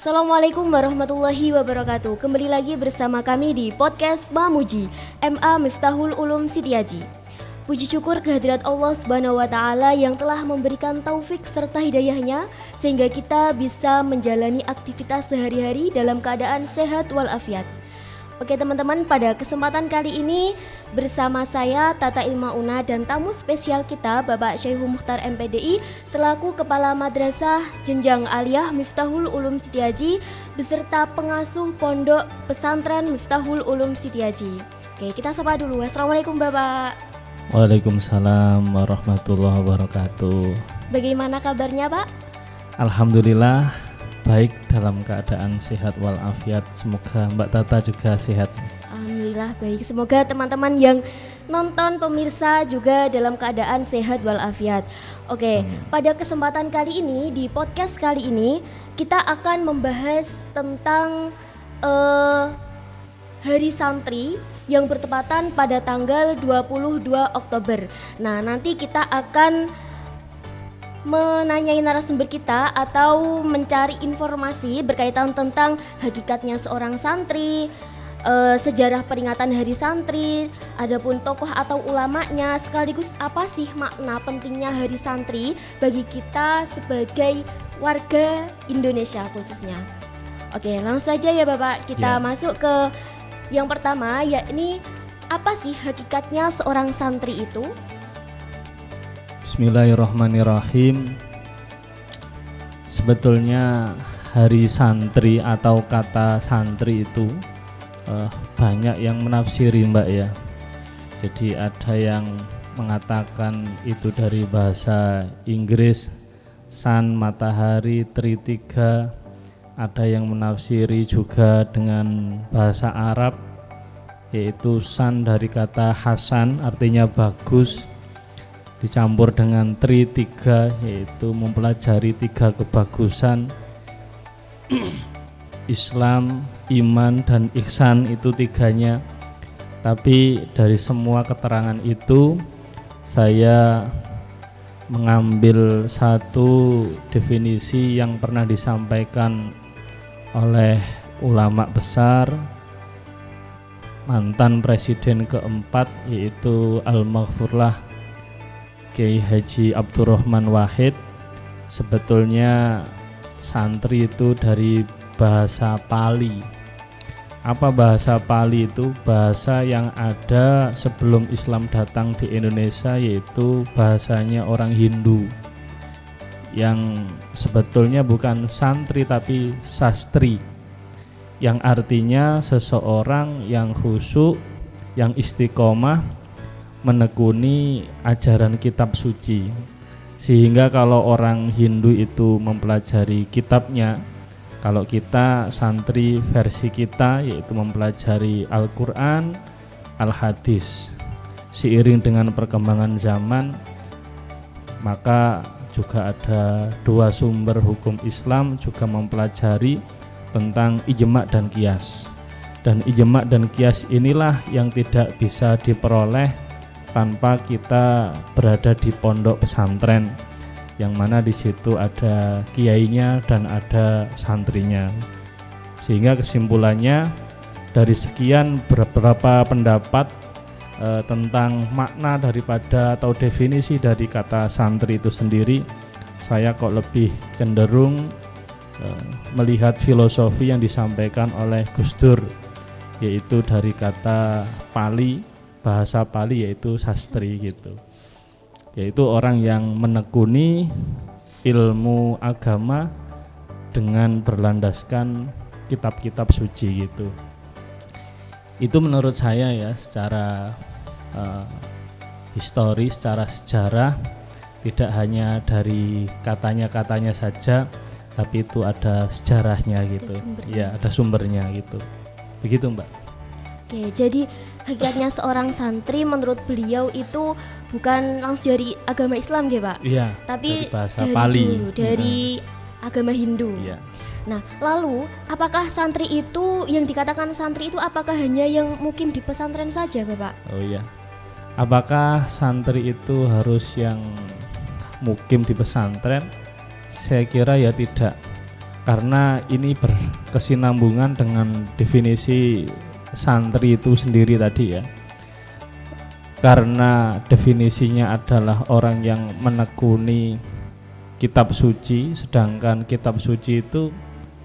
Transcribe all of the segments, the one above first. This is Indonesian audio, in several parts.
Assalamualaikum warahmatullahi wabarakatuh. Kembali lagi bersama kami di podcast Mamuji MA Miftahul Ulum Sitiaji. Puji syukur kehadirat Allah Subhanahu wa taala yang telah memberikan taufik serta hidayahnya sehingga kita bisa menjalani aktivitas sehari-hari dalam keadaan sehat walafiat. Oke teman-teman, pada kesempatan kali ini bersama saya Tata Ilma Una dan tamu spesial kita Bapak Syaikhul Mukhtar MPDI selaku Kepala Madrasah Jenjang Aliyah Miftahul Ulum Sitiaji beserta pengasuh Pondok Pesantren Miftahul Ulum Sitiaji. Oke, kita sapa dulu. Assalamualaikum Bapak. Waalaikumsalam warahmatullahi wabarakatuh. Bagaimana kabarnya Pak? Alhamdulillah baik, dalam keadaan sehat walafiat. Semoga Mbak Tata juga sehat. Alhamdulillah baik. Semoga teman-teman yang nonton, pemirsa juga dalam keadaan sehat walafiat. Oke, pada kesempatan kali ini, di podcast kali ini kita akan membahas tentang Hari Santri yang bertepatan pada tanggal 22 Oktober. Nah, nanti kita akan menanyai narasumber kita atau mencari informasi berkaitan tentang hakikatnya seorang santri, sejarah peringatan Hari Santri, adapun tokoh atau ulamanya, sekaligus apa sih makna pentingnya Hari Santri bagi kita sebagai warga Indonesia khususnya. Oke, langsung saja ya Bapak, kita masuk ke yang pertama, yakni apa sih hakikatnya seorang santri itu? Bismillahirrahmanirrahim. Sebetulnya hari santri atau kata santri itu banyak yang menafsiri Mbak ya. Jadi ada yang mengatakan itu dari bahasa Inggris, sun, matahari, tritiga. Ada yang menafsiri juga dengan bahasa Arab, yaitu sun dari kata hasan artinya bagus, dicampur dengan tritiga yaitu mempelajari tiga kebagusan, Islam, iman, dan ihsan, itu tiganya. Tapi dari semua keterangan itu saya mengambil satu definisi yang pernah disampaikan oleh ulama besar, mantan presiden keempat, yaitu Al-Maghfurlah Kiai Haji Abdurrahman Wahid. Sebetulnya santri itu dari bahasa Pali. Apa bahasa Pali itu? Bahasa yang ada sebelum Islam datang di Indonesia, yaitu bahasanya orang Hindu, yang sebetulnya bukan santri tapi sastri, yang artinya seseorang yang khusyuk, yang istiqomah menekuni ajaran kitab suci. Sehingga kalau orang Hindu itu mempelajari kitabnya, kalau kita santri versi kita yaitu mempelajari Al-Quran, Al-Hadis. Seiring dengan perkembangan zaman, maka juga ada dua sumber hukum Islam juga mempelajari tentang ijma' dan qiyas. Dan ijma' dan qiyas inilah yang tidak bisa diperoleh tanpa kita berada di pondok pesantren, yang mana di situ ada kiainya dan ada santrinya. Sehingga kesimpulannya dari sekian beberapa pendapat tentang makna daripada atau definisi dari kata santri itu sendiri, saya kok lebih cenderung melihat filosofi yang disampaikan oleh Gus Dur, yaitu dari kata Pali, bahasa Pali, yaitu sastri gitu, yaitu orang yang menekuni ilmu agama dengan berlandaskan kitab-kitab suci gitu. Itu menurut saya ya, secara histori, secara sejarah, tidak hanya dari katanya-katanya saja, tapi itu ada sejarahnya gitu. Ya, ada sumbernya gitu. Begitu Mbak. Oke, jadi hakikatnya seorang santri menurut beliau itu bukan langsung dari agama Islam ya Pak? Iya, tapi dari bahasa dari Pali dulu, dari agama Hindu. Iya. Nah, lalu apakah santri itu, yang dikatakan santri itu apakah hanya yang mukim di pesantren saja Bapak? Oh iya. Apakah santri itu harus yang mukim di pesantren? Saya kira ya tidak. karena ini berkesinambungan dengan definisi santri itu sendiri tadi ya. Karena definisinya adalah orang yang menekuni kitab suci, sedangkan kitab suci itu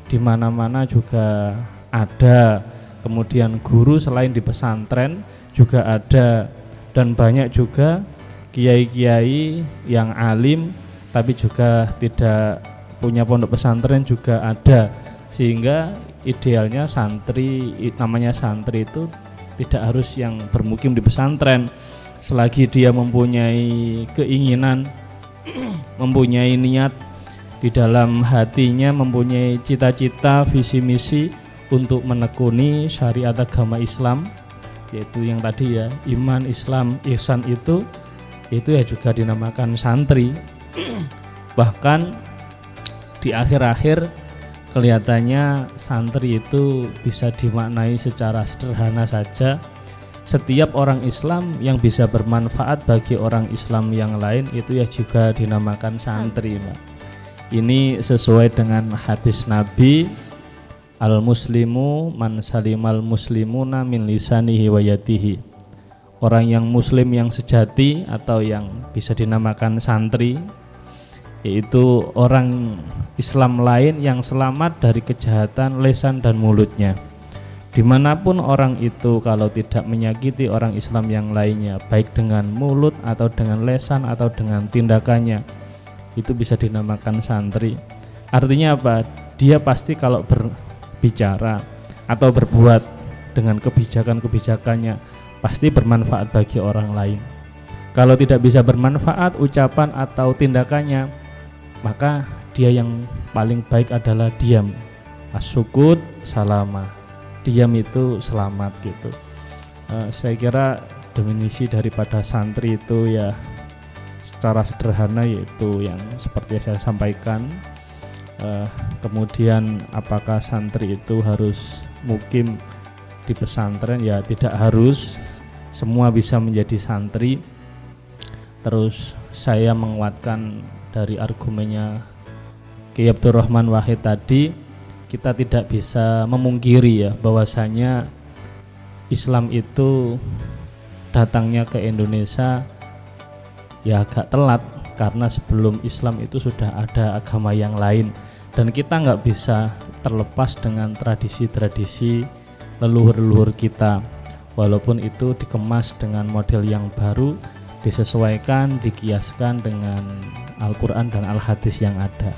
di mana-mana juga ada. Kemudian guru selain di pesantren juga ada, dan banyak juga kiai-kiai yang alim tapi juga tidak punya pondok pesantren juga ada, sehingga idealnya santri, namanya santri itu tidak harus yang bermukim di pesantren, selagi dia mempunyai keinginan, mempunyai niat di dalam hatinya, mempunyai cita-cita, visi misi untuk menekuni syariat agama Islam, yaitu yang tadi ya, iman, Islam, ihsan, itu ya juga dinamakan santri. Bahkan di akhir-akhir kelihatannya santri itu bisa dimaknai secara sederhana saja, setiap orang Islam yang bisa bermanfaat bagi orang Islam yang lain itu ya juga dinamakan santri, Mbak. Ini sesuai dengan hadis Nabi, al-muslimu man salimal muslimuna min lisanihi wa yadihi. Orang yang muslim yang sejati atau yang bisa dinamakan santri, yaitu orang Islam lain yang selamat dari kejahatan lisan dan mulutnya. Dimanapun orang itu, kalau tidak menyakiti orang Islam yang lainnya, baik dengan mulut atau dengan lisan atau dengan tindakannya, itu bisa dinamakan santri. Artinya apa? Dia pasti kalau berbicara atau berbuat dengan kebijakan-kebijakannya pasti bermanfaat bagi orang lain. Kalau tidak bisa bermanfaat ucapan atau tindakannya, maka dia yang paling baik adalah diam. As-sukut salama, diam itu selamat gitu. Saya kira definisi daripada santri itu ya secara sederhana yaitu yang seperti saya sampaikan. Kemudian apakah santri itu harus mukim di pesantren? Ya tidak harus, semua bisa menjadi santri. Terus saya menguatkan dari argumennya Kiai Abdurrahman Wahid tadi, kita tidak bisa memungkiri ya bahwasanya Islam itu datangnya ke Indonesia ya agak telat, karena sebelum Islam itu sudah ada agama yang lain, dan kita nggak bisa terlepas dengan tradisi-tradisi leluhur-leluhur kita, walaupun itu dikemas dengan model yang baru, disesuaikan, dikiaskan dengan Al-Quran dan Al-Hadis yang ada.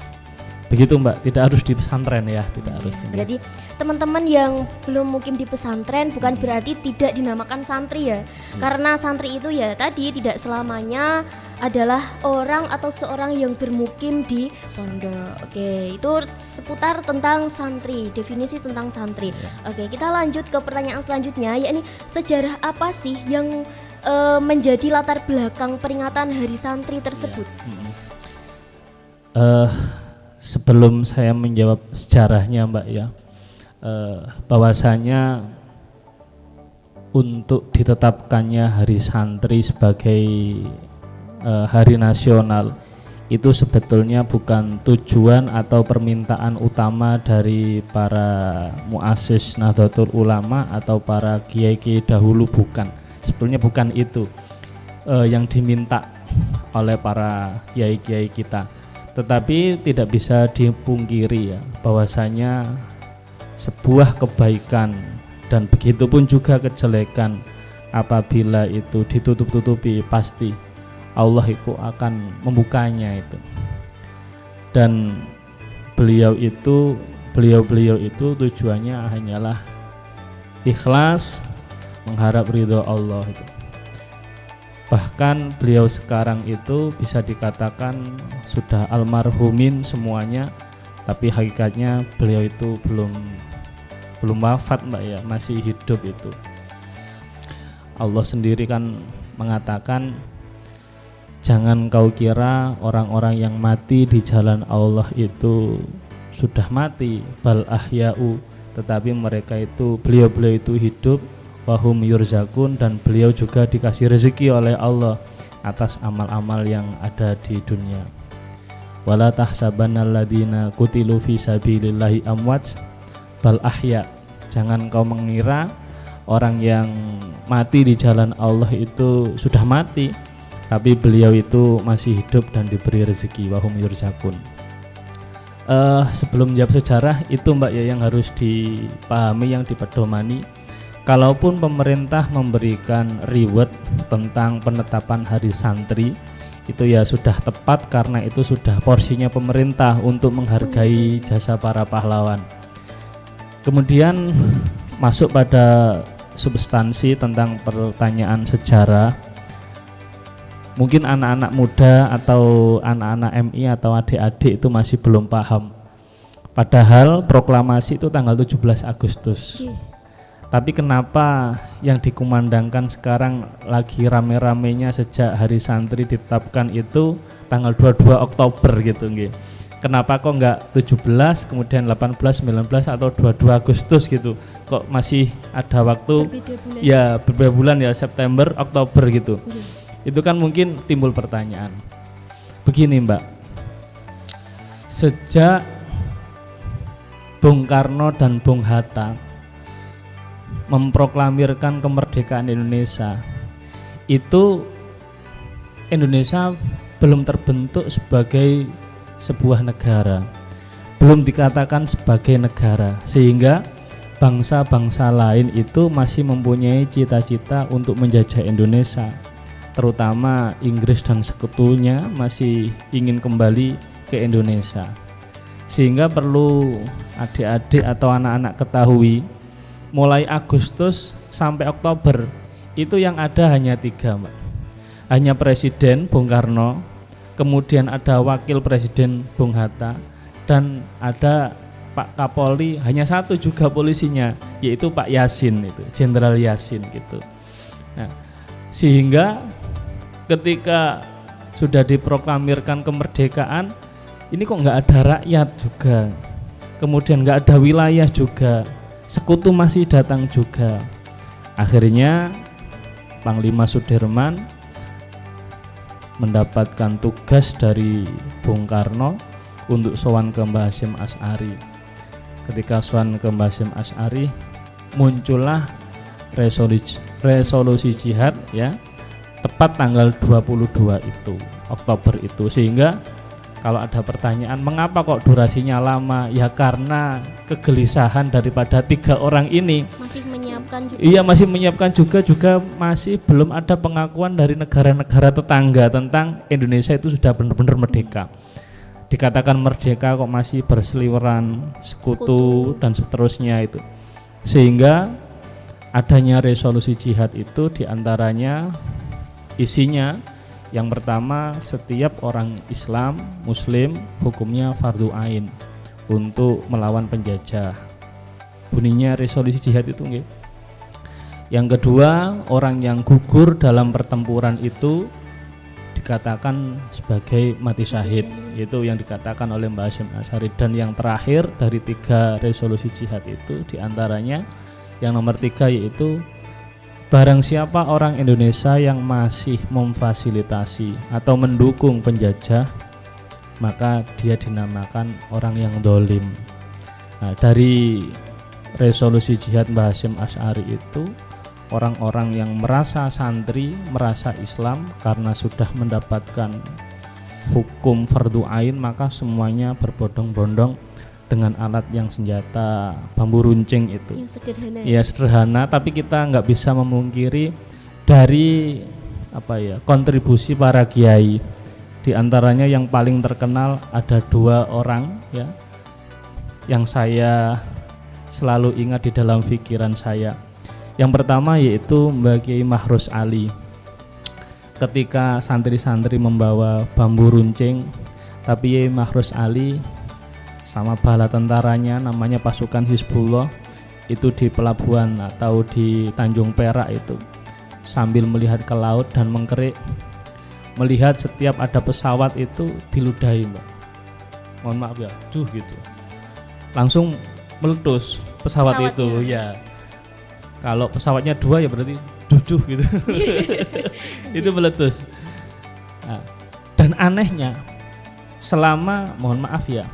Begitu Mbak, tidak harus di pesantren ya, tidak harus. Berarti teman-teman yang belum mukim di pesantren bukan berarti tidak dinamakan santri ya. Karena santri itu ya tadi tidak selamanya adalah orang atau seorang yang bermukim di pondok. Oke, itu seputar tentang santri, definisi tentang santri. Oke, kita lanjut ke pertanyaan selanjutnya, yakni sejarah apa sih yang menjadi latar belakang peringatan Hari Santri tersebut? Sebelum saya menjawab sejarahnya Mbak ya, bahwasanya untuk ditetapkannya Hari Santri sebagai hari nasional itu sebetulnya bukan tujuan atau permintaan utama dari para muassis Nahdlatul Ulama atau para kiai-kiai dahulu, bukan. Sebetulnya bukan itu yang diminta oleh para kiai-kiai kita, tetapi tidak bisa dipungkiri ya bahwasanya sebuah kebaikan dan begitupun juga kejelekan apabila itu ditutup-tutupi, pasti Allah itu akan membukanya itu. Dan beliau itu tujuannya hanyalah ikhlas, mengharap ridho Allah itu. Bahkan beliau sekarang itu bisa dikatakan sudah almarhumin semuanya, tapi hakikatnya beliau itu belum wafat Mbak ya, masih hidup itu. Allah sendiri kan mengatakan, jangan kau kira orang-orang yang mati di jalan Allah itu sudah mati, bal ahya'u, tetapi mereka itu, beliau itu hidup, wahum yurzakun, dan beliau juga dikasih rezeki oleh Allah atas amal-amal yang ada di dunia. wala tahsabannal ladzina qutilu fi sabilillahi amwat bal ahya. Jangan kau mengira orang yang mati di jalan Allah itu sudah mati, tapi beliau itu masih hidup dan diberi rezeki, wahum yurzakun. Sebelum jawab sejarah itu Mbak ya, yang harus dipahami, yang dipedomani, kalaupun pemerintah memberikan reward tentang penetapan hari santri, itu ya sudah tepat karena itu sudah porsinya pemerintah untuk menghargai jasa para pahlawan. Kemudian masuk pada substansi tentang pertanyaan sejarah. Mungkin anak-anak muda atau anak-anak MI atau adik-adik itu masih belum paham. Padahal proklamasi itu tanggal 17 Agustus. Tapi kenapa yang dikumandangkan sekarang lagi rame-ramenya sejak hari santri ditetapkan itu tanggal 22 Oktober gitu nggih. Kenapa kok enggak 17, kemudian 18, 19 atau 22 Agustus gitu? Kok masih ada waktu berbeda bulan ya, September, Oktober gitu. Itu kan mungkin timbul pertanyaan. Begini Mbak, sejak Bung Karno dan Bung Hatta memproklamirkan kemerdekaan Indonesia, itu Indonesia belum terbentuk sebagai sebuah negara, belum dikatakan sebagai negara, sehingga bangsa-bangsa lain itu masih mempunyai cita-cita untuk menjajah Indonesia, terutama Inggris dan sekutunya masih ingin kembali ke Indonesia. Sehingga perlu adik-adik atau anak-anak ketahui, mulai Agustus sampai Oktober itu yang ada hanya 3 Mbak. Hanya Presiden Bung Karno, kemudian ada Wakil Presiden Bung Hatta, dan ada Pak Kapolri, hanya 1 juga polisinya, yaitu Pak Yasin, itu Jenderal Yasin gitu. Nah, sehingga ketika sudah diproklamirkan kemerdekaan, ini kok nggak ada rakyat juga, kemudian nggak ada wilayah juga, sekutu masih datang juga. Akhirnya Panglima Sudirman mendapatkan tugas dari Bung Karno untuk sowan ke Mbah Hasyim Asy'ari. Ketika sowan ke Mbah Hasyim Asy'ari, muncullah resolusi jihad ya, tepat tanggal 22 itu, Oktober itu. Sehingga kalau ada pertanyaan mengapa kok durasinya lama, ya karena kegelisahan daripada 3 orang ini. Masih menyiapkan juga. Iya, masih menyiapkan juga masih belum ada pengakuan dari negara-negara tetangga tentang Indonesia itu sudah benar-benar merdeka. Dikatakan merdeka kok masih berseliweran sekutu dan seterusnya itu. Sehingga adanya resolusi jihad itu diantaranya isinya, yang pertama, setiap orang Islam, Muslim, hukumnya fardu ain untuk melawan penjajah. Bunyinya resolusi jihad itu nggih. Yang kedua, orang yang gugur dalam pertempuran itu dikatakan sebagai mati syahid. Itu yang dikatakan oleh Mbah Hasyim Asy'ari. Dan yang terakhir dari 3 resolusi jihad itu diantaranya yang nomor 3 yaitu barang siapa orang Indonesia yang masih memfasilitasi atau mendukung penjajah, maka dia dinamakan orang yang dolim. Nah, dari resolusi jihad Mbah Hasyim Asy'ari itu, orang-orang yang merasa santri, merasa Islam karena sudah mendapatkan hukum fardu ain, maka semuanya berbondong-bondong dengan alat yang senjata bambu runcing itu. Yang sederhana. Ya sederhana, tapi kita nggak bisa memungkiri dari kontribusi para kiai. Di antaranya yang paling terkenal ada 2 orang ya, yang saya selalu ingat di dalam pikiran saya. Yang pertama yaitu Mbah Kiai Mahrus Ali. Ketika santri-santri membawa bambu runcing, tapi Kiai Mahrus Ali sama bala tentaranya namanya pasukan Hizbullah itu di pelabuhan atau di Tanjung Perak itu sambil melihat ke laut dan mengkerik, melihat setiap ada pesawat itu diludahi Mbak. Mohon maaf ya, gitu. Langsung meletus pesawat itu ya. Kalau pesawatnya 2 ya berarti gitu. Itu meletus. Nah, dan anehnya selama, mohon maaf ya,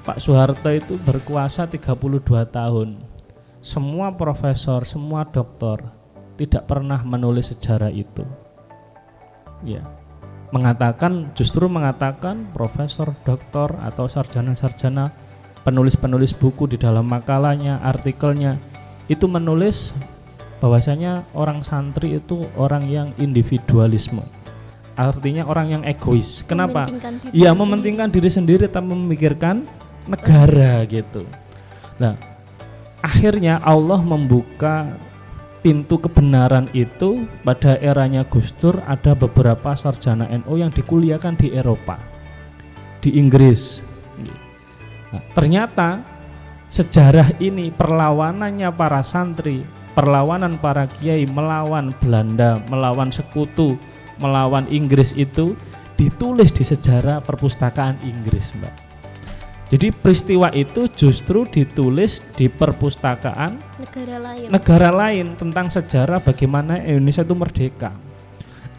Pak Soeharto itu berkuasa 32 tahun. Semua profesor, semua doktor tidak pernah menulis sejarah itu. Ya. Justru mengatakan profesor, doktor atau sarjana-sarjana, penulis-penulis buku di dalam makalahnya, artikelnya itu menulis bahwasanya orang santri itu orang yang individualisme. Artinya orang yang egois. Kenapa? Iya, mementingkan diri sendiri tanpa memikirkan negara gitu. Nah, akhirnya Allah membuka pintu kebenaran itu pada eranya Gus Dur. Ada beberapa sarjana NU yang dikuliahkan di Eropa, di Inggris. Nah, ternyata sejarah ini, perlawanannya para santri, perlawanan para kiai melawan Belanda, melawan sekutu, melawan Inggris itu ditulis di sejarah perpustakaan Inggris, Mbak. Jadi peristiwa itu justru ditulis di perpustakaan negara lain tentang sejarah bagaimana Indonesia itu merdeka.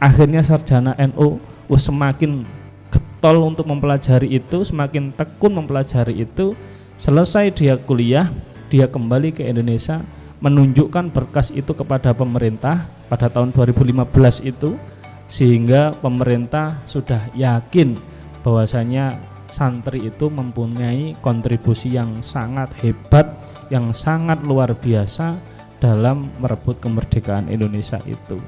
Akhirnya sarjana NU semakin getol untuk mempelajari itu, semakin tekun mempelajari itu. Selesai dia kuliah, dia kembali ke Indonesia, menunjukkan berkas itu kepada pemerintah pada tahun 2015 itu, sehingga pemerintah sudah yakin bahwasanya santri itu mempunyai kontribusi yang sangat hebat, yang sangat luar biasa dalam merebut kemerdekaan Indonesia itu.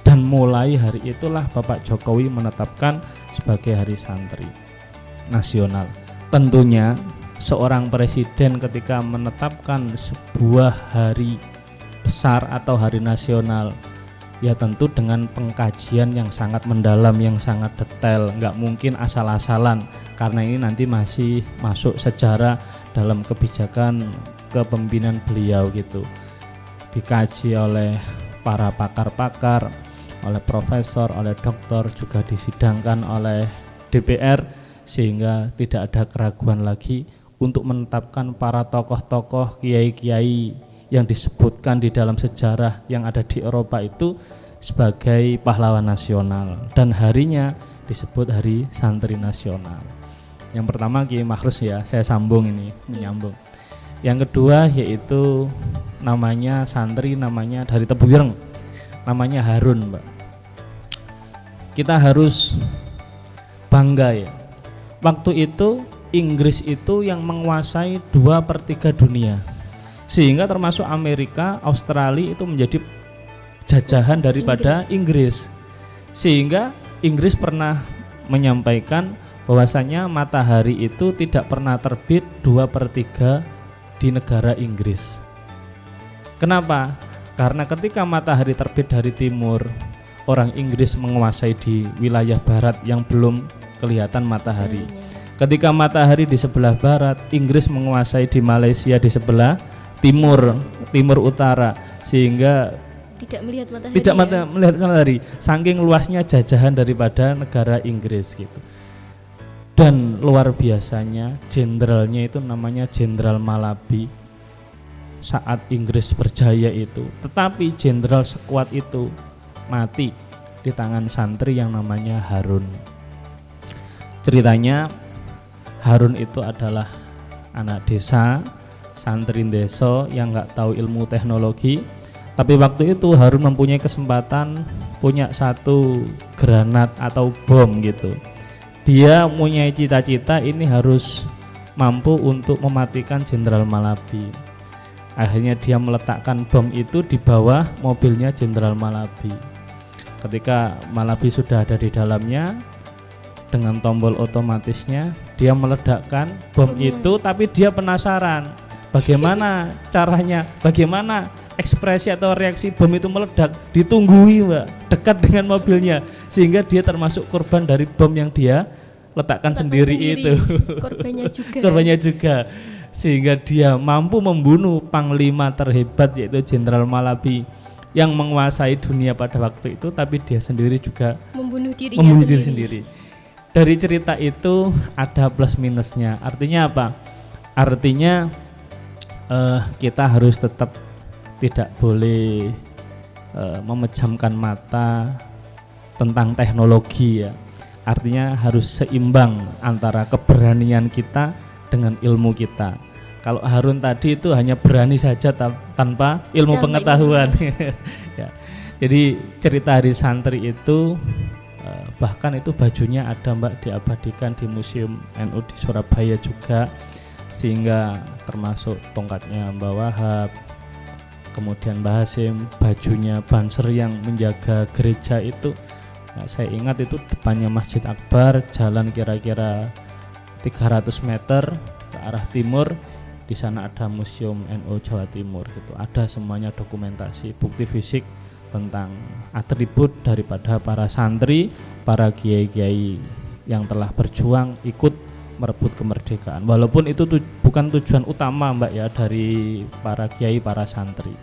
Dan mulai hari itulah Bapak Jokowi menetapkan sebagai Hari Santri Nasional. Tentunya seorang presiden ketika menetapkan sebuah hari besar atau hari nasional, ya tentu dengan pengkajian yang sangat mendalam, yang sangat detail, nggak mungkin asal-asalan, karena ini nanti masih masuk sejarah dalam kebijakan kepemimpinan beliau gitu. Dikaji oleh para pakar-pakar, oleh profesor, oleh doktor, juga disidangkan oleh DPR, sehingga tidak ada keraguan lagi untuk menetapkan para tokoh-tokoh, kiai-kiai yang disebutkan di dalam sejarah yang ada di Eropa itu sebagai pahlawan nasional, dan harinya disebut Hari Santri Nasional. Yang pertama Kiai Makhrus, ya, saya sambung ini, menyambung. Yang kedua yaitu namanya santri, namanya dari Tebu Ireng, namanya Harun, Mbak. Kita harus bangga ya. Waktu itu Inggris itu yang menguasai 2/3 dunia, sehingga termasuk Amerika, Australia itu menjadi jajahan daripada Inggris. Sehingga Inggris pernah menyampaikan bahwasanya matahari itu tidak pernah terbit 2/3 di negara Inggris. Kenapa? Karena ketika matahari terbit dari timur, orang Inggris menguasai di wilayah barat yang belum kelihatan matahari. Ketika matahari di sebelah barat, Inggris menguasai di Malaysia di sebelah timur utara, sehingga tidak melihat matahari, saking luasnya jajahan daripada negara Inggris gitu. Dan luar biasanya jenderalnya itu namanya Jenderal Malabi saat Inggris berjaya itu, tetapi jenderal sekuat itu mati di tangan santri yang namanya Harun. Ceritanya Harun itu adalah anak desa, santri desa yang nggak tahu ilmu teknologi, tapi waktu itu Harun mempunyai kesempatan punya satu granat atau bom gitu. Dia mempunyai cita-cita ini harus mampu untuk mematikan Jenderal Malabi. Akhirnya dia meletakkan bom itu di bawah mobilnya Jenderal Malabi. Ketika Malabi sudah ada di dalamnya, dengan tombol otomatisnya dia meledakkan bom itu, tapi dia penasaran bagaimana caranya, bagaimana ekspresi atau reaksi bom itu meledak. Ditunggui, Mbak, dekat dengan mobilnya, sehingga dia termasuk korban dari bom yang dia letakkan sendiri itu. Korbannya juga sehingga dia mampu membunuh panglima terhebat yaitu Jenderal Malabi yang menguasai dunia pada waktu itu, tapi dia sendiri juga membunuh diri sendiri. Dari cerita itu ada plus minusnya. Artinya apa? Artinya kita harus tetap tidak boleh memejamkan mata tentang teknologi ya. artinya harus seimbang antara keberanian kita dengan ilmu kita. Kalau Harun tadi itu hanya berani saja tanpa ilmu pengetahuan. Ya. Jadi cerita hari santri itu bahkan itu bajunya ada Mbak, diabadikan di Museum NU di Surabaya juga, sehingga termasuk tongkatnya Mbah Wahab, kemudian Mbah Hasim, bajunya Banser yang menjaga gereja itu. Nah, saya ingat itu depannya Masjid Akbar, jalan kira-kira 300 meter ke arah timur. Di sana ada Museum NU Jawa Timur gitu. Ada semuanya dokumentasi, bukti fisik tentang atribut daripada para santri, para kiai-kiai yang telah berjuang ikut merebut kemerdekaan. Walaupun itu bukan tujuan utama Mbak ya dari para kiai, para santri.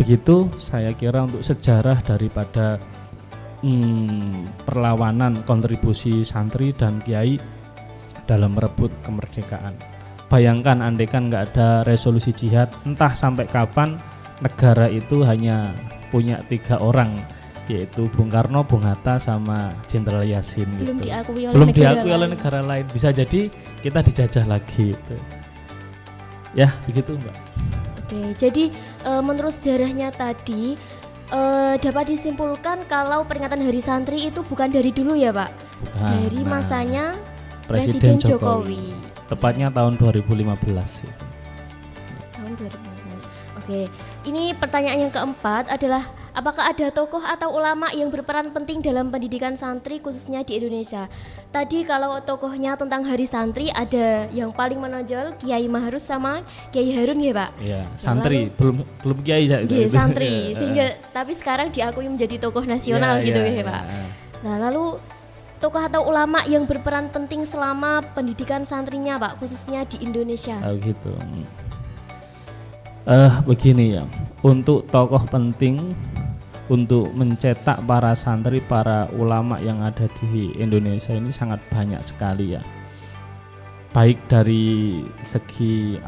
Begitu saya kira untuk sejarah daripada perlawanan kontribusi santri dan kiai dalam merebut kemerdekaan. Bayangkan andaikan nggak ada resolusi jihad, entah sampai kapan negara itu hanya punya 3 orang, yaitu Bung Karno, Bung Hatta, sama Jenderal Yasin. Belum gitu. diakui oleh negara lain. Bisa jadi kita dijajah lagi gitu. Ya begitu Mbak. Oke, jadi menurut sejarahnya tadi dapat disimpulkan kalau peringatan Hari Santri itu bukan dari dulu ya Pak? Bukan. Dari masanya Presiden Jokowi. Tepatnya tahun 2015 itu. Tahun 2015. Oke, ini pertanyaan yang keempat adalah apakah ada tokoh atau ulama yang berperan penting dalam pendidikan santri khususnya di Indonesia? Tadi kalau tokohnya tentang Hari Santri ada yang paling menonjol Kiai Mahrus sama Kiai Harun ya Pak? Iya, santri, belum kiai ya itu. Iya, santri. Sehingga tapi sekarang diakui menjadi tokoh nasional gitu ya Pak. Nah, lalu tokoh atau ulama yang berperan penting selama pendidikan santrinya Pak, khususnya di Indonesia. Oh gitu. Begini ya, untuk tokoh penting untuk mencetak para santri, para ulama yang ada di Indonesia ini sangat banyak sekali ya. Baik dari segi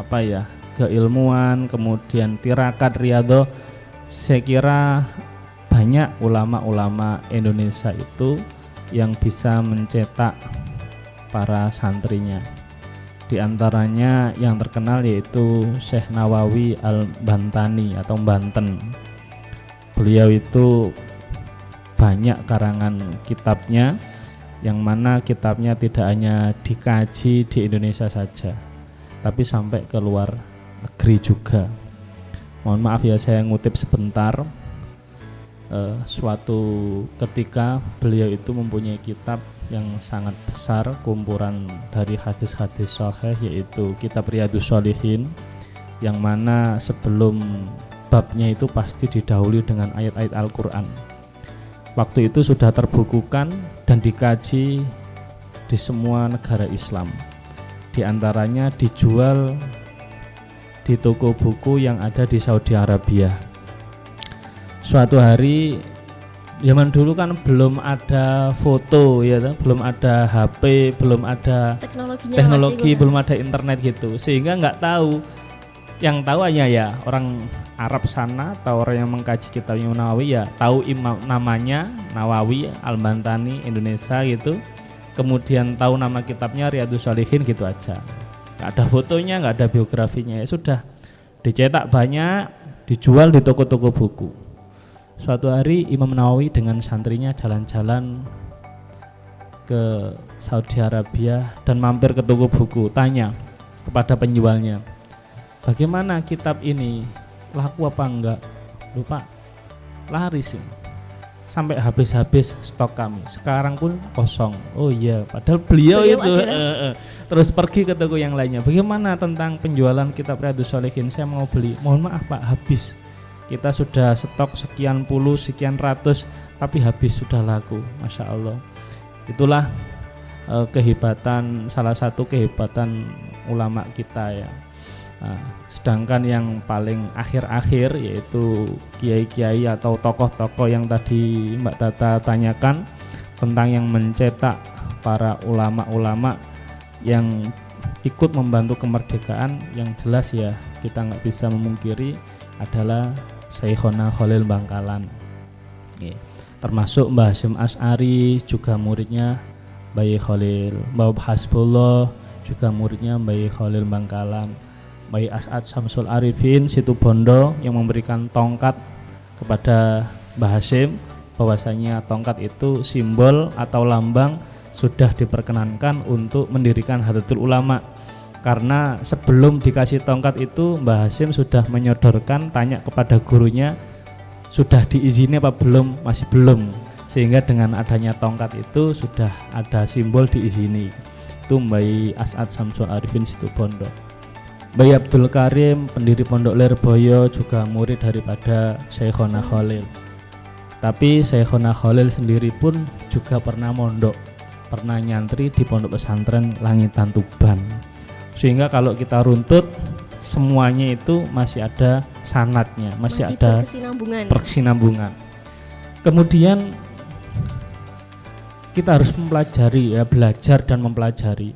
keilmuan, kemudian tirakat, riyadhah, saya kira banyak ulama-ulama Indonesia itu yang bisa mencetak para santrinya. Di antaranya yang terkenal yaitu Syekh Nawawi Al-Bantani atau Banten. Beliau itu banyak karangan kitabnya, yang mana kitabnya tidak hanya dikaji di Indonesia saja, tapi sampai ke luar negeri juga. Mohon maaf ya, saya ngutip sebentar. Suatu ketika beliau itu mempunyai kitab yang sangat besar, kumpulan dari hadis-hadis sahih, yaitu kitab Riyadhus Shalihin, yang mana sebelum babnya itu pasti didahului dengan ayat-ayat Al-Quran. Waktu itu sudah terbukukan dan dikaji di semua negara Islam. Di antaranya dijual di toko buku yang ada di Saudi Arabia. Suatu hari, zaman dulu kan belum ada foto ya, belum ada HP, belum ada teknologi, belum ada internet gitu, sehingga nggak tahu. Yang tahu hanya ya orang Arab sana atau orang yang mengkaji kitabnya Nawawi ya tahu imam namanya Nawawi Al-Bantani Indonesia gitu, kemudian tahu nama kitabnya Riyadhus Shalihin gitu aja, nggak ada fotonya, nggak ada biografinya. Ya sudah, dicetak banyak, dijual di toko-toko buku. Suatu hari Imam Nawawi dengan santrinya jalan-jalan ke Saudi Arabia dan mampir ke toko buku, tanya kepada penjualnya, bagaimana kitab ini, laku apa enggak? Lupa, laris ini, sampai habis-habis stok kami, sekarang pun kosong. Oh iya, padahal beliau itu terus pergi ke toko yang lainnya. Bagaimana tentang penjualan kitab Riyadhus Shalihin, saya mau beli, mohon maaf Pak, habis. Kita sudah stok sekian puluh, sekian ratus, tapi habis, sudah laku. Masya Allah. Itulah kehebatan, salah satu kehebatan ulama kita ya. Sedangkan yang paling akhir-akhir yaitu kiai-kiai atau tokoh-tokoh yang tadi Mbak Tata tanyakan tentang yang mencetak para ulama-ulama yang ikut membantu kemerdekaan, yang jelas ya kita nggak bisa memungkiri adalah Syekhona Khalil Bangkalan. termasuk Mbah Hasyim Asy'ari juga muridnya Mbah Khalil, Mbah Hasbullah juga muridnya Mbah Khalil Bangkalan, Mbah As'ad Syamsul Arifin Situbondo yang memberikan tongkat kepada Mbah Hasyim, bahwasanya tongkat itu simbol atau lambang sudah diperkenankan untuk mendirikan Hadatul Ulama. Karena sebelum dikasih tongkat itu Mbah Hasyim sudah menyodorkan, tanya kepada gurunya sudah diizini apa belum, masih belum, sehingga dengan adanya tongkat itu sudah ada simbol diizini. Itu Mbah As'ad Syamsul Arifin Situbondo. Mbah Abdul Karim pendiri Pondok Lirboyo juga murid daripada Syekhona Khalil. Tapi Syekhona Khalil sendiri pun juga pernah mondok, pernah nyantri di Pondok Pesantren Langitan Tuban. Sehingga kalau kita runtut semuanya itu masih ada sanadnya, masih ada berkesinambungan. Kemudian kita harus mempelajari ya, belajar dan mempelajari.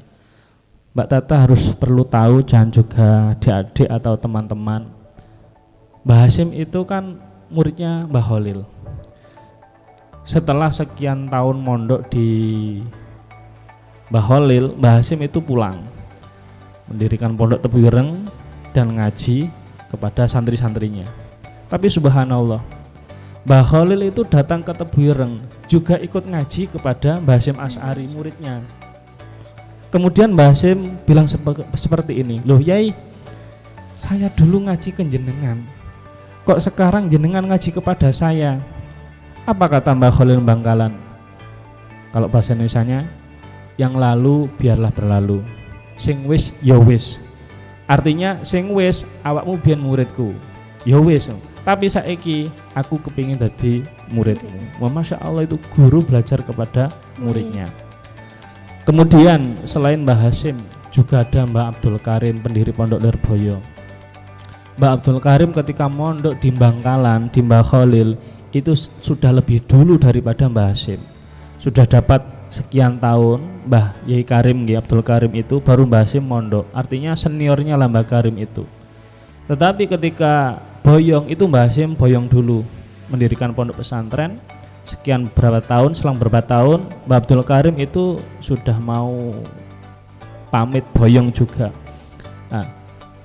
Mbak Tata harus perlu tahu, jangan juga adik-adik atau teman-teman, Mbah Hasyim itu kan muridnya Mbah Khalil. Setelah sekian tahun mondok di Mbah Khalil, Mbah Hasyim itu pulang mendirikan Pondok Tebu Ireng dan ngaji kepada santri-santrinya. Tapi subhanallah, Mbah Khalil itu datang ke Tebu Ireng juga ikut ngaji kepada Mbah Hasyim Asy'ari muridnya. Kemudian Mbah Hasyim bilang seperti ini, loh Yai, saya dulu ngaji ke jenengan, kok sekarang jenengan ngaji kepada saya? Apa kata Mbah Khalil Bangkalan? Kalau bahasa Indonesianya, yang lalu biarlah berlalu, sing wis ya wis. Artinya sing wis, awakmu biyen muridku, ya wis, tapi saiki aku kepingin jadi muridmu. Wah, Masya Allah, itu guru belajar kepada muridnya. Kemudian selain Mbah Hasyim juga ada Mbah Abdul Karim pendiri Pondok Lirboyo. Mbah Abdul Karim ketika mondok di Bangkalan di Mbah Khalil itu sudah lebih dulu daripada Mbah Hasyim. Sudah dapat sekian tahun Mbah Yai Karim, Abdul Karim itu baru Mbah Hasyim mondok, artinya seniornya lah Mbah Karim itu. Tetapi ketika boyong itu Mbah Hasyim boyong dulu mendirikan pondok pesantren sekian berapa tahun, selang berapa tahun Mbah Abdul Karim itu sudah mau pamit boyong juga. Nah,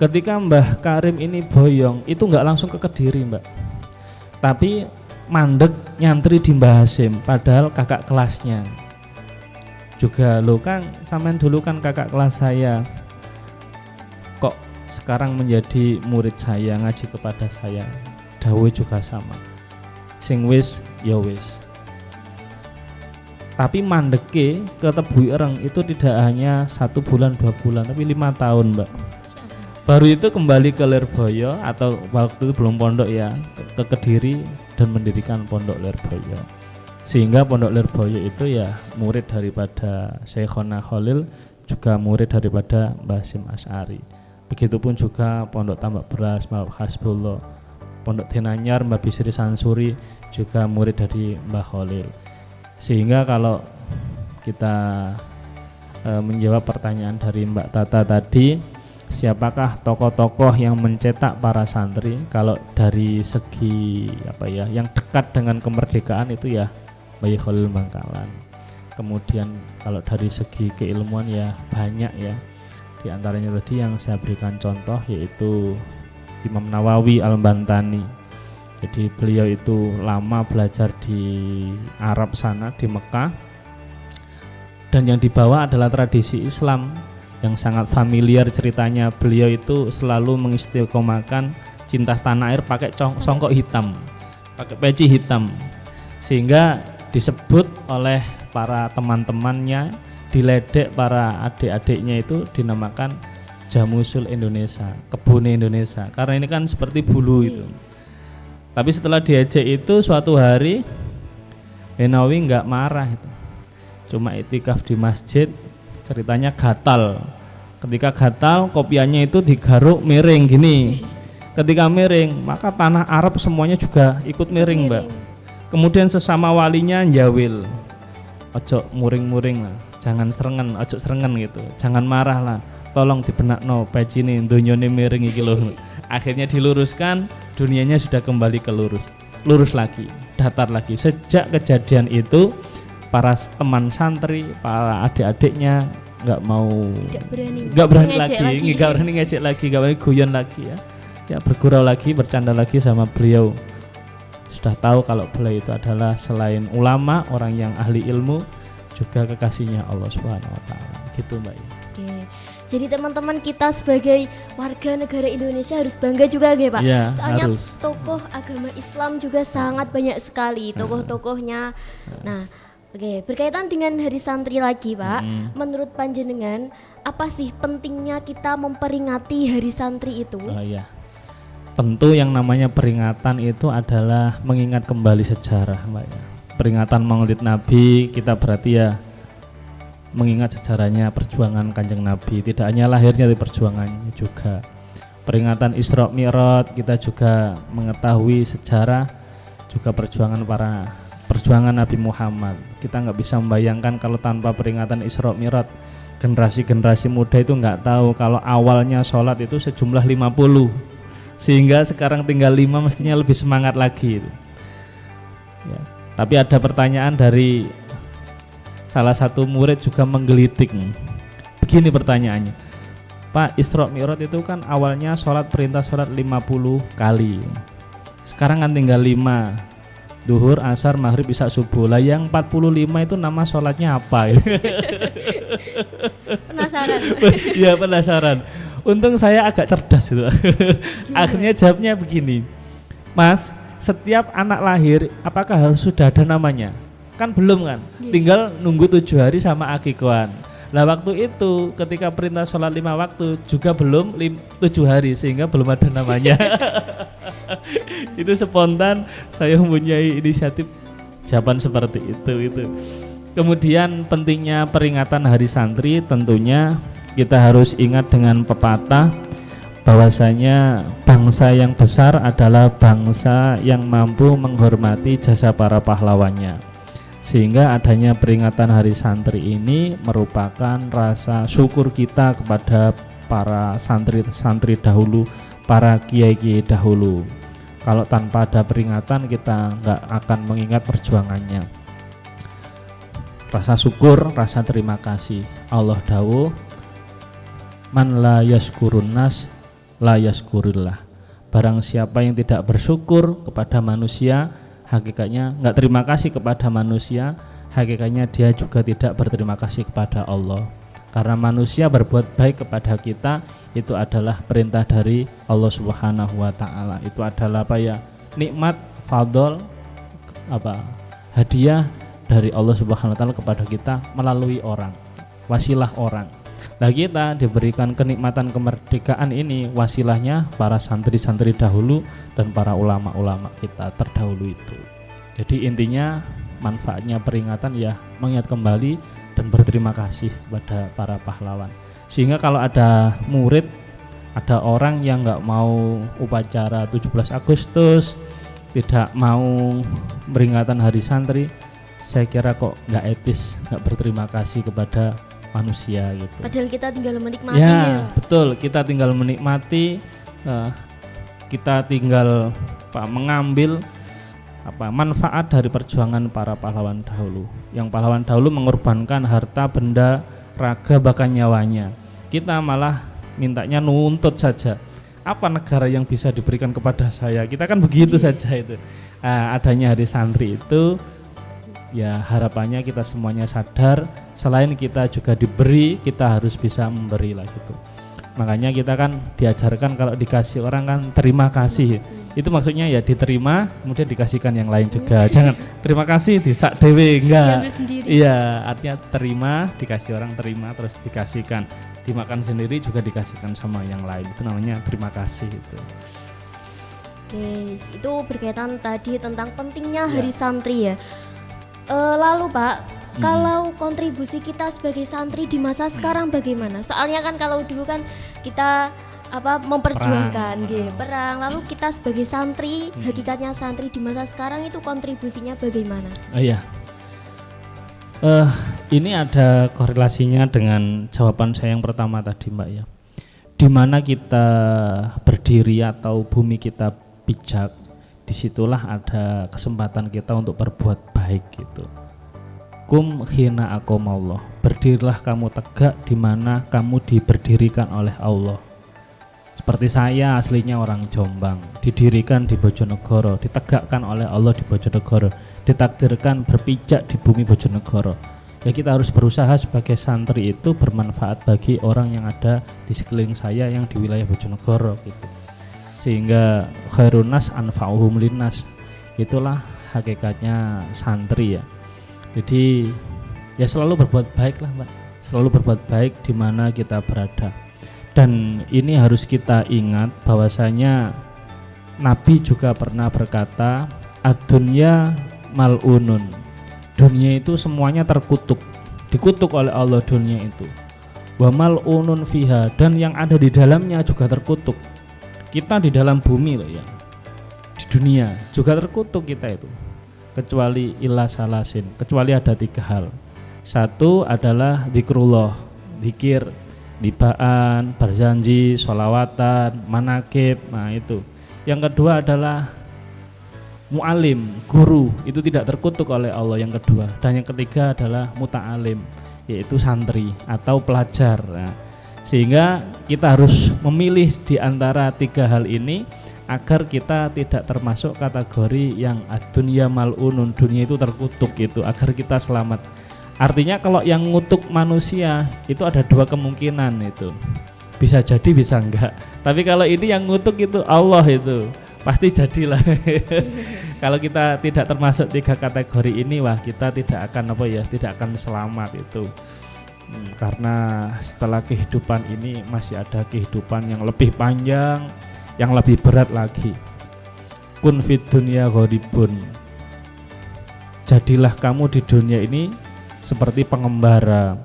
ketika Mbah Karim ini boyong itu nggak langsung ke Kediri Mbak, tapi mandek nyantri di Mbah Hasyim, padahal kakak kelasnya juga. Lo kan sampean dulu kan kakak kelas saya, kok sekarang menjadi murid saya, ngaji kepada saya? Dawuh juga sama, sing wis ya wis. Tapi mandeke ke Tebu Ireng itu tidak hanya 1 bulan 2 bulan, tapi 5 tahun Mbak. Baru itu kembali ke Lirboyo, atau waktu itu belum pondok ya, ke Kediri dan mendirikan Pondok Lirboyo. Sehingga Pondok Lirboyo itu ya murid daripada Syekhona Khalil, juga murid daripada Mbah Hasyim Asy'ari. Begitupun juga Pondok Tambak Beras Mbah Hasbullah, Pondok Denanyar Mbah Bisri Sansuri juga murid dari Mbah Khalil. Sehingga kalau kita menjawab pertanyaan dari Mbak Tata tadi, siapakah tokoh-tokoh yang mencetak para santri? Kalau dari segi apa ya, yang dekat dengan kemerdekaan itu ya Mbah Khalil Bangkalan. Kemudian kalau dari segi keilmuan ya banyak ya. Di antaranya tadi yang saya berikan contoh yaitu Imam Nawawi Al-Bantani. Jadi beliau itu lama belajar di Arab sana, di Mekah. Dan yang dibawa adalah tradisi Islam yang sangat familiar ceritanya. Beliau itu selalu mengistiqomahkan cinta tanah air pakai songkok hitam, pakai peci hitam, sehingga disebut oleh para teman-temannya, diledek para adik-adiknya itu dinamakan Jamusul Indonesia, kebun Indonesia, karena ini kan seperti bulu itu. Tapi setelah diajak itu suatu hari Nawawi nggak marah itu, cuma itikaf di masjid, ceritanya gatal. Ketika gatal, kopiannya itu digaruk miring gini. Ketika miring, maka tanah Arab semuanya juga ikut miring Mbak. Kemudian sesama walinya njawil, ojo muring-muring lah, jangan serengan, ojo serengan gitu, jangan marah lah, tolong dibenakno peci ini, dunyone miring iki lho. Akhirnya diluruskan, dunianya sudah kembali ke lurus lagi. datar lagi. Sejak kejadian itu para teman santri, para adik-adiknya nggak berani ngejek lagi, nggak berani guyon lagi ya bergurau lagi, bercanda lagi sama beliau. Sudah tahu kalau beliau itu adalah selain ulama, orang yang ahli ilmu, juga kekasihnya Allah Subhanahu wa taala. Gitu Mbak ya. Oke. Jadi teman-teman kita sebagai warga negara Indonesia harus bangga juga ya Pak. Ya, soalnya harus. tokoh agama Islam juga sangat banyak sekali tokoh-tokohnya. Nah, oke, berkaitan dengan Hari Santri lagi Pak, menurut panjenengan apa sih pentingnya kita memperingati Hari Santri itu? Oh iya. Tentu yang namanya peringatan itu adalah mengingat kembali sejarah Mbak ya. Peringatan Maulid Nabi kita berarti ya mengingat sejarahnya perjuangan Kanjeng Nabi, tidak hanya lahirnya tapi perjuangannya juga. Peringatan Isra Mi'raj kita juga mengetahui sejarah juga perjuangan Nabi Muhammad. Kita nggak bisa membayangkan kalau tanpa peringatan Isra Mi'raj, generasi muda itu nggak tahu kalau awalnya sholat itu sejumlah 50, sehingga sekarang tinggal 5 mestinya lebih semangat lagi ya. Tapi ada pertanyaan dari salah satu murid juga menggelitik. Begini pertanyaannya, Pak, Isra Mi'raj itu kan awalnya perintah sholat 50 kali, sekarang kan tinggal 5, duhur, asar, maghrib, isya, subuh. Lah yang 45 itu nama sholatnya apa? Penasaran. Ya penasaran. Untung saya agak cerdas gitu. Akhirnya jawabnya begini, Mas, setiap anak lahir apakah harus sudah ada namanya? Kan belum kan, tinggal nunggu 7 hari sama akikoan. Nah waktu itu ketika perintah sholat 5 waktu juga belum 7 hari, sehingga belum ada namanya. Itu spontan saya mempunyai inisiatif jawaban seperti itu. Kemudian pentingnya peringatan Hari Santri, tentunya kita harus ingat dengan pepatah bahwasanya bangsa yang besar adalah bangsa yang mampu menghormati jasa para pahlawannya. Sehingga adanya peringatan Hari Santri ini merupakan rasa syukur kita kepada para santri dahulu, para kiai-kiai dahulu. Kalau tanpa ada peringatan kita nggak akan mengingat perjuangannya. Rasa syukur, rasa terima kasih. Allah dawuh, man la yaskurun nas la yaskurillah. Barang siapa yang tidak bersyukur kepada manusia, hakikatnya nggak terima kasih kepada manusia, hakikatnya dia juga tidak berterima kasih kepada Allah. Karena manusia berbuat baik kepada kita itu adalah perintah dari Allah Subhanahu wa taala. Itu adalah nikmat, fadl, hadiah dari Allah Subhanahu wa taala kepada kita melalui orang, wasilah orang. Nah kita diberikan kenikmatan kemerdekaan ini, wasilahnya para santri-santri dahulu dan para ulama-ulama kita terdahulu itu. Jadi intinya manfaatnya peringatan ya mengingat kembali dan berterima kasih kepada para pahlawan. Sehingga kalau ada murid, ada orang yang nggak mau upacara 17 Agustus, tidak mau peringatan Hari Santri, saya kira kok nggak etis, nggak berterima kasih kepada manusia gitu. Padahal kita tinggal menikmati ya. Betul, kita tinggal menikmati, kita tinggal mengambil manfaat dari perjuangan para pahlawan dahulu. Yang pahlawan dahulu mengorbankan harta, benda, raga, bahkan nyawanya. Kita malah mintanya nuntut saja. Apa negara yang bisa diberikan kepada saya? Kita kan begitu saja itu. Adanya Hari Santri itu ya harapannya kita semuanya sadar, selain kita juga diberi, kita harus bisa memberi lah gitu. Makanya kita kan diajarkan kalau dikasih orang kan terima kasih. Itu maksudnya ya diterima kemudian dikasihkan yang lain juga. Jangan terima kasih disak dewe, enggak. Iya, artinya terima, dikasih orang terima terus dikasihkan. Dimakan sendiri juga dikasihkan sama yang lain. Itu namanya terima kasih itu. Oke, itu berkaitan tadi tentang pentingnya Hari Santri ya. Lalu Pak, kalau kontribusi kita sebagai santri di masa sekarang bagaimana? Soalnya kan kalau dulu kan kita memperjuangkan perang, lalu kita sebagai santri, hakikatnya santri di masa sekarang itu kontribusinya bagaimana? Iya. Ini ada korelasinya dengan jawaban saya yang pertama tadi Mbak ya. Di mana kita berdiri atau bumi kita pijak, disitulah ada kesempatan kita untuk berbuat baik gitu. Kum hina aqamallah, berdirilah kamu tegak di mana kamu diberdirikan oleh Allah. Seperti saya aslinya orang Jombang, didirikan di Bojonegoro, ditegakkan oleh Allah di Bojonegoro, ditakdirkan berpijak di bumi Bojonegoro. Ya kita harus berusaha sebagai santri itu bermanfaat bagi orang yang ada di sekeliling saya yang di wilayah Bojonegoro gitu. Sehingga khairun nas anfa'uhum linnas, itulah hakikatnya santri ya. Jadi ya selalu berbuat baik lah Mbak, selalu berbuat baik di mana kita berada. Dan ini harus kita ingat bahwasanya Nabi juga pernah berkata, ad-dunya mal'unun, dunia itu semuanya terkutuk, dikutuk oleh Allah dunia itu. Wa mal'unun fiha, dan yang ada di dalamnya juga terkutuk. Kita di dalam bumi loh ya, di dunia juga terkutuk kita itu, kecuali illa salasin, kecuali ada 3 hal. Satu adalah zikrullah, zikir, libaan, berjanji, sholawatan, manakib, nah itu. Yang kedua adalah mu'alim, guru, itu tidak terkutuk oleh Allah yang kedua. Dan yang ketiga adalah muta'alim, yaitu santri atau pelajar. Nah, sehingga kita harus memilih di antara 3 hal ini agar kita tidak termasuk kategori yang ad-dunya mal'unun, dunia itu terkutuk itu, agar kita selamat. Artinya kalau yang ngutuk manusia itu ada 2 kemungkinan itu, bisa jadi bisa enggak. Tapi kalau ini yang ngutuk itu Allah itu pasti jadilah. Kalau kita tidak termasuk 3 kategori ini, wah kita tidak akan tidak akan selamat itu. Karena setelah kehidupan ini masih ada kehidupan yang lebih panjang, yang lebih berat lagi. Kun fid dunya gharibun, jadilah kamu di dunia ini seperti pengembara.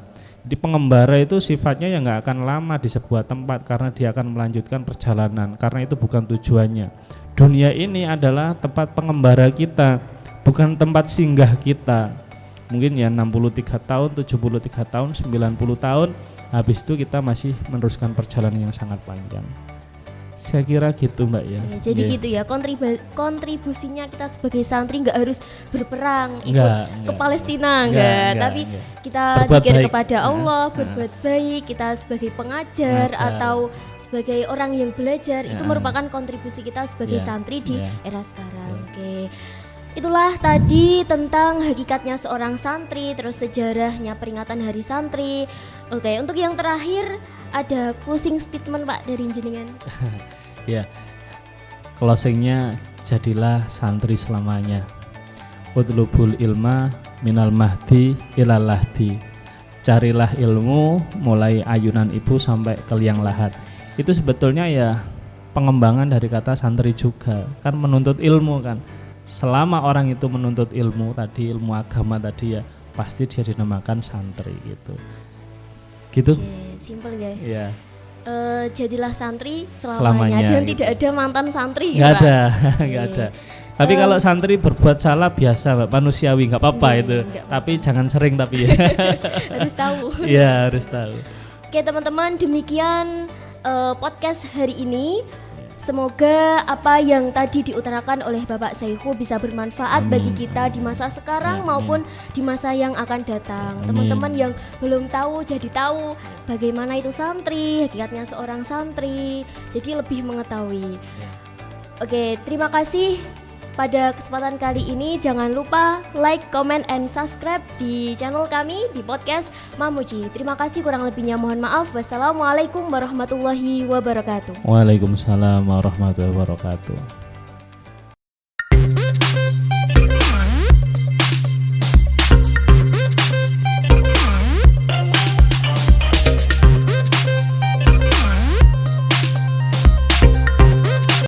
Jadi pengembara itu sifatnya yang nggak akan lama di sebuah tempat karena dia akan melanjutkan perjalanan, karena itu bukan tujuannya. Dunia ini adalah tempat pengembara kita, bukan tempat singgah kita. Mungkin ya 63 tahun, 73 tahun, 90 tahun, habis itu kita masih meneruskan perjalanan yang sangat panjang. Saya kira gitu Mbak ya. Jadi gitu ya, kontribusinya kita sebagai santri nggak harus berperang ke Palestina, tapi kita zikir kepada Allah, berbuat baik, kita sebagai pengajar atau sebagai orang yang belajar, itu merupakan kontribusi kita sebagai santri di era sekarang. Oke. Itulah tadi tentang hakikatnya seorang santri, terus sejarahnya peringatan Hari Santri. Oke, untuk yang terakhir ada closing statement Pak dari jenengan. Ya, closingnya, jadilah santri selamanya. Utlubul ilma minal mahdi ilal lahdi. Carilah ilmu mulai ayunan ibu sampai ke liang lahat. Itu sebetulnya ya pengembangan dari kata santri juga, kan menuntut ilmu kan. Selama orang itu menuntut ilmu tadi, ilmu agama tadi ya, pasti dia dinamakan santri gitu. Gitu. Simple guys. Iya. Jadilah santri selamanya dan gitu. tidak ada mantan santri. Nggak ada, nggak ada. Tapi kalau santri berbuat salah biasa, Mbak, manusiawi, nggak apa-apa itu. Tapi jangan sering tapi ya. Harus tahu. Iya, harus tahu. Oke teman-teman, demikian podcast hari ini. Semoga apa yang tadi diutarakan oleh Bapak Saihu bisa bermanfaat bagi kita di masa sekarang maupun di masa yang akan datang. Teman-teman yang belum tahu jadi tahu bagaimana itu santri, hakikatnya seorang santri, jadi lebih mengetahui. Oke, terima kasih. Pada kesempatan kali ini jangan lupa like, comment, and subscribe di channel kami di podcast Mamuji. Terima kasih, kurang lebihnya mohon maaf. Wassalamualaikum warahmatullahi wabarakatuh. Waalaikumsalam warahmatullahi wabarakatuh.